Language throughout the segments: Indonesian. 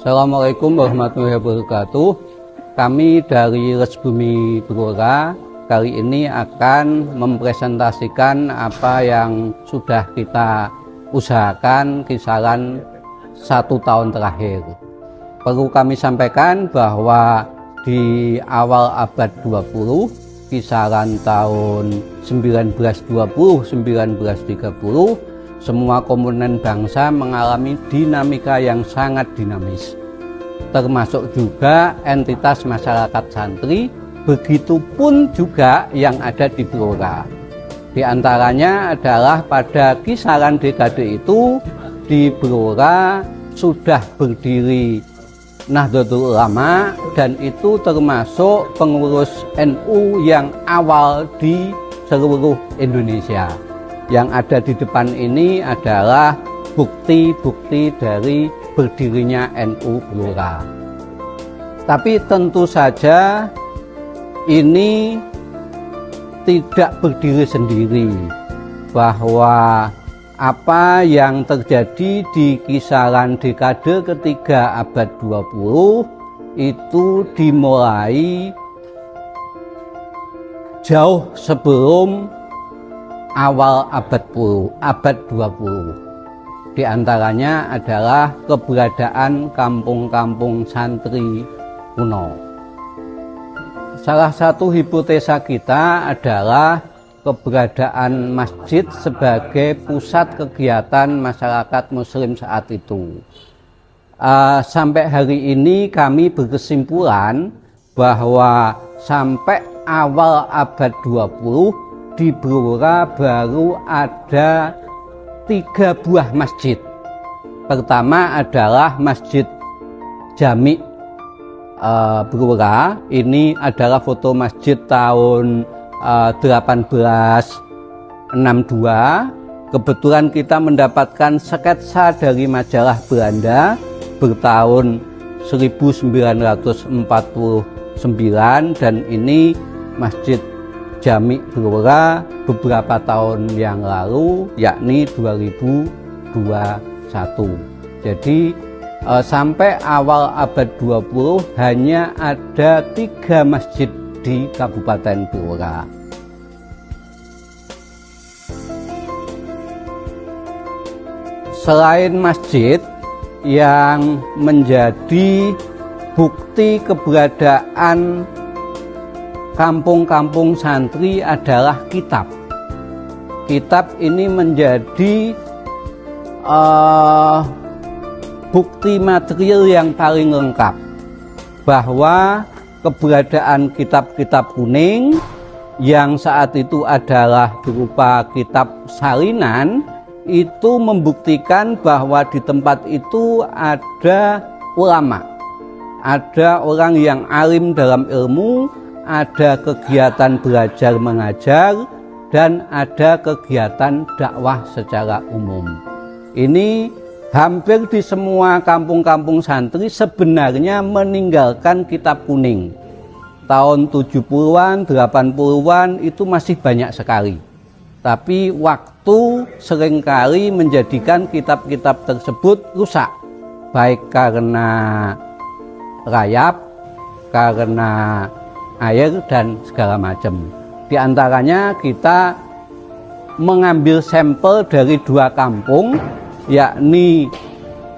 Assalamualaikum warahmatullahi wabarakatuh. Kami dari Resbumi Blora kali ini akan mempresentasikan apa yang sudah kita usahakan kisaran 1 tahun terakhir. Perlu kami sampaikan bahwa di awal abad 20, kisaran tahun 1920-1930, semua komponen bangsa mengalami dinamika yang sangat dinamis. Termasuk juga entitas masyarakat santri, begitupun juga yang ada di Blora. Di antaranya adalah pada kisaran dekade itu, di Blora sudah berdiri Nahdlatul Ulama, dan itu termasuk pengurus NU yang awal di seluruh Indonesia. Yang ada di depan ini adalah bukti-bukti dari berdirinya NU Blora. Tapi tentu saja ini tidak berdiri sendiri, bahwa apa yang terjadi di kisaran dekade ketiga abad 20 itu dimulai jauh sebelum awal abad 20. Di antaranya adalah keberadaan kampung-kampung santri kuno. Salah satu hipotesa kita adalah keberadaan masjid sebagai pusat kegiatan masyarakat muslim saat itu. Sampai hari ini kami berkesimpulan bahwa sampai awal abad 20 di Blora baru ada 3 buah masjid. Pertama adalah Masjid Jami Blora. Ini adalah foto masjid tahun 1862. Kebetulan kita mendapatkan sketsa dari majalah Belanda bertahun 1949, dan ini Masjid Jami Blora beberapa tahun yang lalu, yakni 2021. Jadi sampai awal abad 20 hanya ada 3 masjid di Kabupaten Blora. Selain masjid, yang menjadi bukti keberadaan kampung-kampung santri adalah kitab. Kitab ini menjadi bukti material yang paling lengkap bahwa keberadaan kitab-kitab kuning yang saat itu adalah berupa kitab salinan, itu membuktikan bahwa di tempat itu ada ulama, ada orang yang alim dalam ilmu, ada kegiatan belajar mengajar, dan ada kegiatan dakwah secara umum. Ini hampir di semua kampung-kampung santri sebenarnya meninggalkan kitab kuning. Tahun 70-an, 80-an itu masih banyak sekali. Tapi waktu seringkali menjadikan kitab-kitab tersebut rusak, baik karena rayap, karena air, dan segala macam. Di antaranya kita mengambil sampel dari 2 kampung, yakni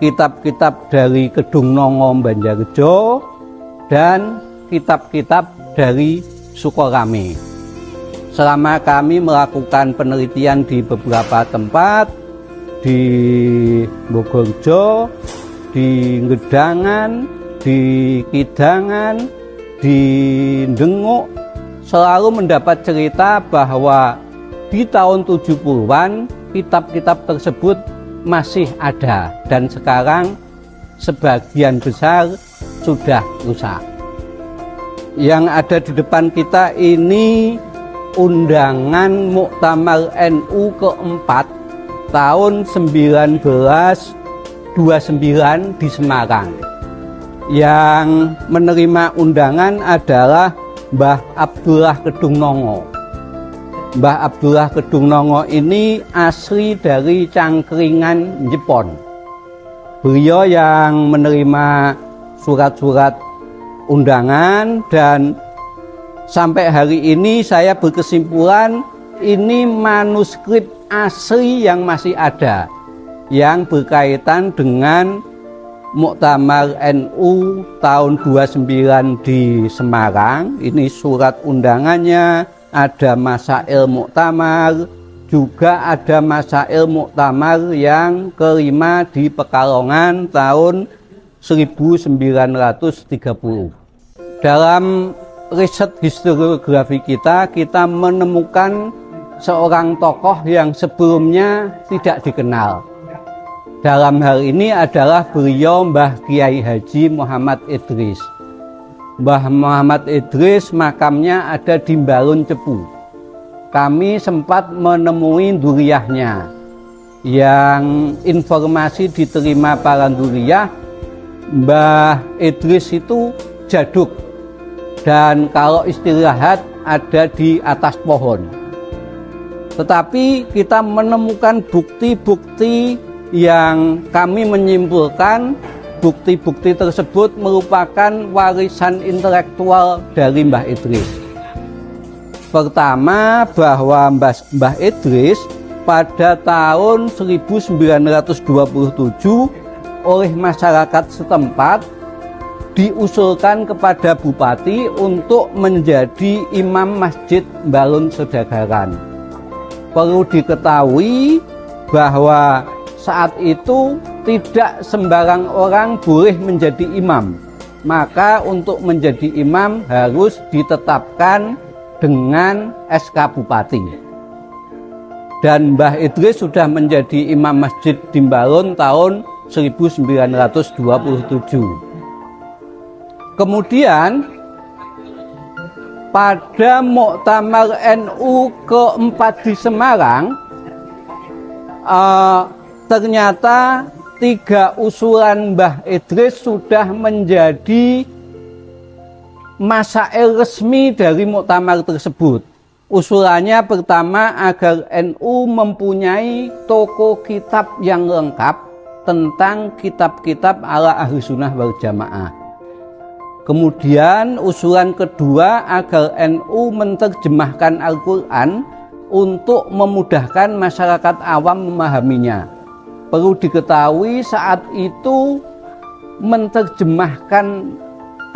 kitab-kitab dari Kedungnongo Banjarjo dan kitab-kitab dari Sukorame. Selama kami melakukan penelitian di beberapa tempat, di Bogorjo, di Gedangan, di Kidangan, di Denguk, selalu mendapat cerita bahwa di tahun 70-an kitab-kitab tersebut masih ada, dan sekarang sebagian besar sudah rusak. Yang ada di depan kita ini undangan Muktamar NU keempat tahun 1929 di Semarang. Yang menerima undangan adalah Mbah Abdullah Kedungnongo. Mbah Abdullah Kedungnongo ini asli dari Cangkringan, Jepon. beliau yang menerima surat-surat undangan, dan sampai hari ini saya berkesimpulan ini manuskrip asli yang masih ada yang berkaitan dengan Muktamar NU tahun 29 di Semarang. Ini surat undangannya, ada masail muktamar, juga ada masail muktamar yang kelima di Pekalongan tahun 1930. Dalam riset historiografi kita menemukan seorang tokoh yang sebelumnya tidak dikenal. Dalam hal ini adalah beliau Mbah Kiai Haji Muhammad Idris. Mbah Muhammad Idris makamnya ada di Mbalun Cepu. Kami sempat menemui duriyahnya, yang informasi diterima para duriyah, Mbah Idris itu jaduk, dan kalau istirahat ada di atas pohon. Tetapi kita menemukan bukti-bukti yang kami menyimpulkan bukti-bukti tersebut merupakan warisan intelektual dari Mbah Idris. Pertama, bahwa Mbah Idris pada tahun 1927 oleh masyarakat setempat diusulkan kepada bupati untuk menjadi imam Masjid Mbalun Sedagaran. Perlu diketahui bahwa saat itu tidak sembarang orang boleh menjadi imam. Maka untuk menjadi imam harus ditetapkan dengan SK Bupati. Dan Mbah Idris sudah menjadi imam masjid di Mbalun tahun 1927. Kemudian pada Muktamar NU keempat di Semarang, ternyata 3 usulan Mbah Idris sudah menjadi masail resmi dari muktamar tersebut. Usulannya pertama, agar NU mempunyai toko kitab yang lengkap tentang kitab-kitab ala Ahlu Sunnah wal Jamaah. Kemudian usulan kedua, agar NU menerjemahkan Al-Quran untuk memudahkan masyarakat awam memahaminya. Perlu diketahui saat itu menerjemahkan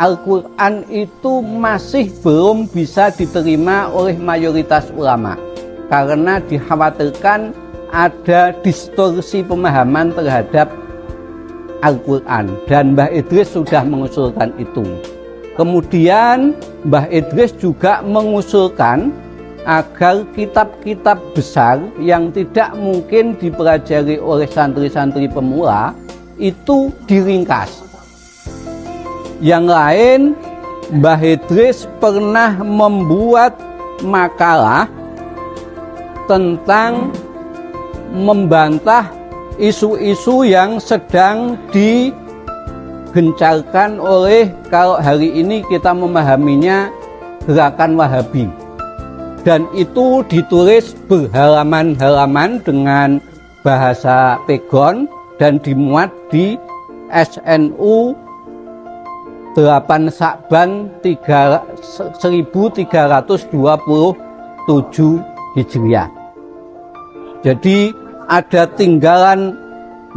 Al-Quran itu masih belum bisa diterima oleh mayoritas ulama, karena dikhawatirkan ada distorsi pemahaman terhadap Al-Quran, dan Mbah Idris sudah mengusulkan itu. Kemudian Mbah Idris juga mengusulkan agar kitab-kitab besar yang tidak mungkin dipelajari oleh santri-santri pemula itu diringkas. Yang lain, Mbah Idris pernah membuat makalah tentang membantah isu-isu yang sedang digencarkan oleh, kalau hari ini kita memahaminya, gerakan Wahabi. Dan itu ditulis berhalaman-halaman dengan bahasa Pegon dan dimuat di SNU 8 Sa'ban 1327 Hijriah. Jadi ada tinggalan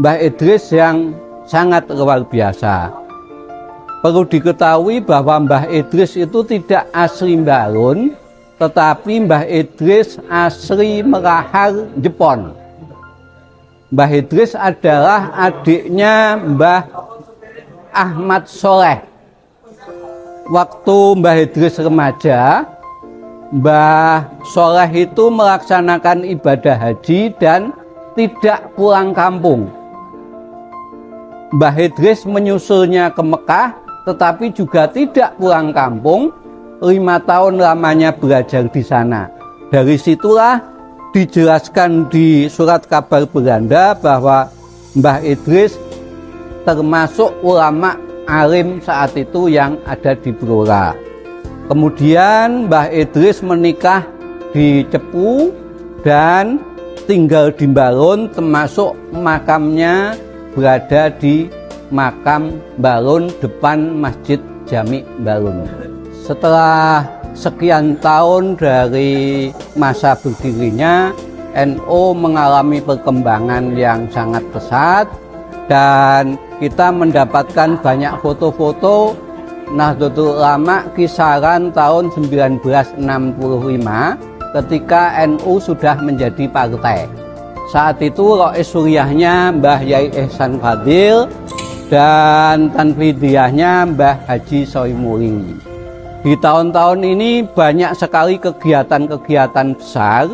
Mbah Idris yang sangat luar biasa. Perlu diketahui bahwa Mbah Idris itu tidak asli Mbalun, tetapi Mbah Idris asli Merahar, Jepon. Mbah Idris adalah adiknya Mbah Ahmad Soleh. Waktu Mbah Idris remaja, Mbah Soleh itu melaksanakan ibadah haji dan tidak pulang kampung. Mbah Idris menyusulnya ke Mekah, tetapi juga tidak pulang kampung. 5 tahun lamanya belajar di sana. Dari situlah dijelaskan di surat kabar Belanda bahwa Mbah Idris termasuk ulama alim saat itu yang ada di Blora. Kemudian Mbah Idris menikah di Cepu dan tinggal di Mbalun, termasuk makamnya berada di makam Balun depan Masjid Jami Balun. Setelah sekian tahun dari masa berdirinya, NU mengalami perkembangan yang sangat pesat dan kita mendapatkan banyak foto-foto Nahdlatul Ulama kisaran tahun 1965 ketika NU sudah menjadi partai. Saat itu Rois Suriahnya Mbah Yai Ihsan Fadil dan Tanfidiyahnya Mbah Haji Soimuri. Di tahun-tahun ini banyak sekali kegiatan-kegiatan besar.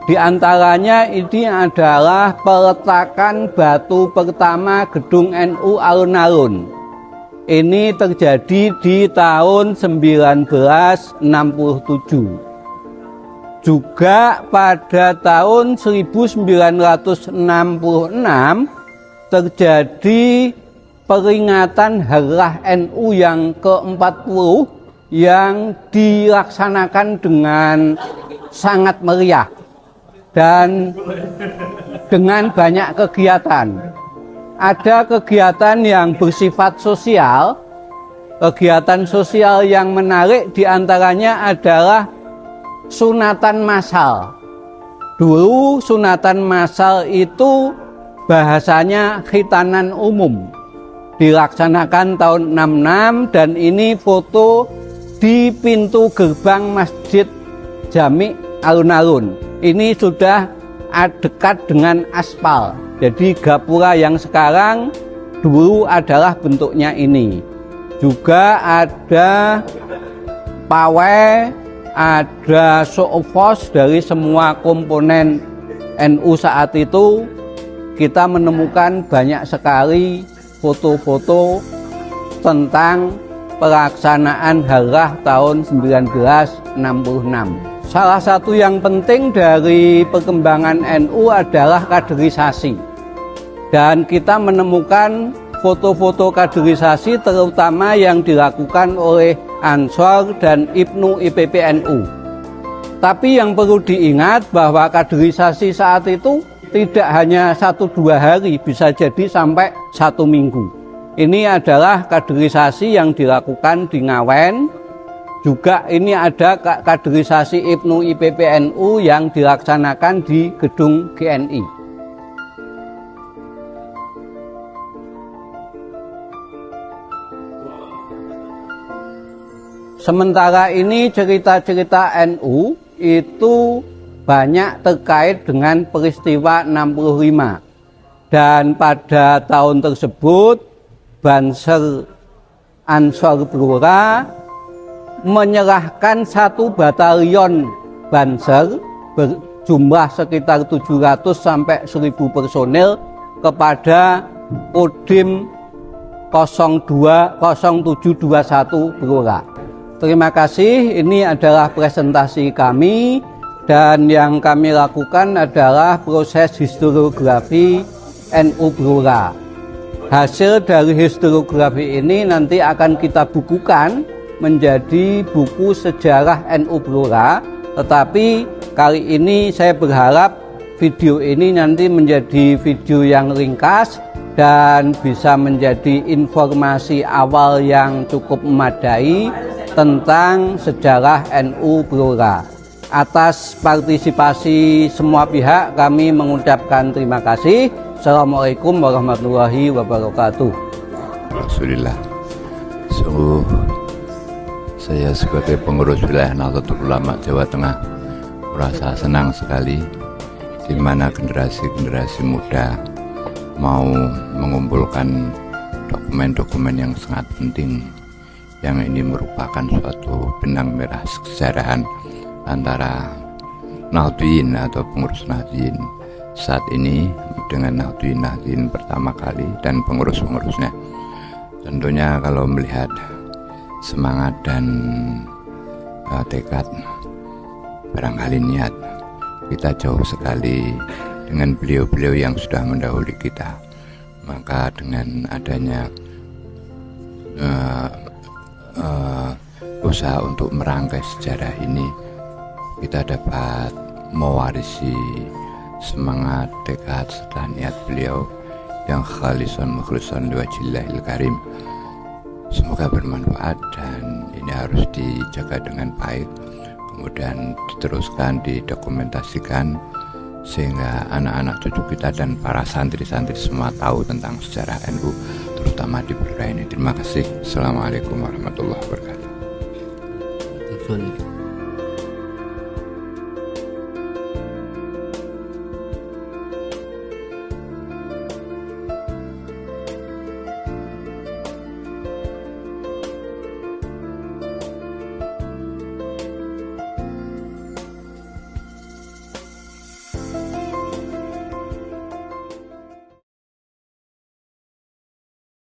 Di antaranya ini adalah peletakan batu pertama gedung NU Alun-Alun. Ini terjadi di tahun 1967. Juga pada tahun 1966 terjadi peringatan Harlah NU yang ke-40 yang dilaksanakan dengan sangat meriah dan dengan banyak kegiatan. Ada kegiatan yang bersifat sosial. Kegiatan sosial yang menarik diantaranya adalah sunatan massal. Dulu sunatan massal itu bahasanya khitanan umum. Dilaksanakan tahun 66 dan ini foto di pintu gerbang Masjid Jami Alun-Alun. Ini sudah dekat dengan aspal. Jadi gapura yang sekarang dulu adalah bentuknya ini. Juga ada pawai, ada show-of-force dari semua komponen NU saat itu. Kita menemukan banyak sekali foto-foto tentang pelaksanaan Harlah tahun 1966. Salah satu yang penting dari perkembangan NU adalah kaderisasi. Dan kita menemukan foto-foto kaderisasi terutama yang dilakukan oleh Ansor dan Ibnu IPPNU. Tapi yang perlu diingat bahwa kaderisasi saat itu tidak hanya 1-2 hari, bisa jadi sampai 1 minggu. Ini adalah kaderisasi yang dilakukan di Ngawen. Juga ini ada kaderisasi Ibnu IPPNU yang dilaksanakan di gedung GNI. Sementara ini cerita-cerita NU itu banyak terkait dengan peristiwa 65. Dan pada tahun tersebut Banser Ansor Blora menyerahkan 1 batalion Banser berjumlah sekitar 700 sampai 1000 personil kepada Kodim 0721 Blora. Terima kasih, ini adalah presentasi kami dan yang kami lakukan adalah proses historiografi NU Blora. Hasil dari historiografi ini nanti akan kita bukukan menjadi buku sejarah NU Blora. Tetapi kali ini saya berharap video ini nanti menjadi video yang ringkas dan bisa menjadi informasi awal yang cukup memadai tentang sejarah NU Blora. Atas partisipasi semua pihak kami mengucapkan terima kasih. Assalamualaikum warahmatullahi wabarakatuh. Alhamdulillah. Sungguh saya sebagai pengurus wilayah Nahdlatul Ulama Jawa Tengah merasa senang sekali di mana generasi-generasi muda mau mengumpulkan dokumen-dokumen yang sangat penting yang ini merupakan suatu benang merah kesejarahan antara Nahdliyin atau pengurus Nahdliyin saat ini dengan Nahdliyin pertama kali dan pengurus-pengurusnya. Tentunya kalau melihat semangat dan tekad, barangkali niat, kita jauh sekali dengan beliau-beliau yang sudah mendahului kita. Maka dengan adanya usaha untuk merangkai sejarah ini, kita dapat mewarisi semangat, tekad, serta niat beliau yang khalisan mukhlisan liwajillahil karim. Semoga bermanfaat dan ini harus dijaga dengan baik, kemudian diteruskan, didokumentasikan sehingga anak-anak cucu kita dan para santri-santri semua tahu tentang sejarah NU, terutama di Blora ini. Terima kasih. Assalamualaikum warahmatullahi wabarakatuh.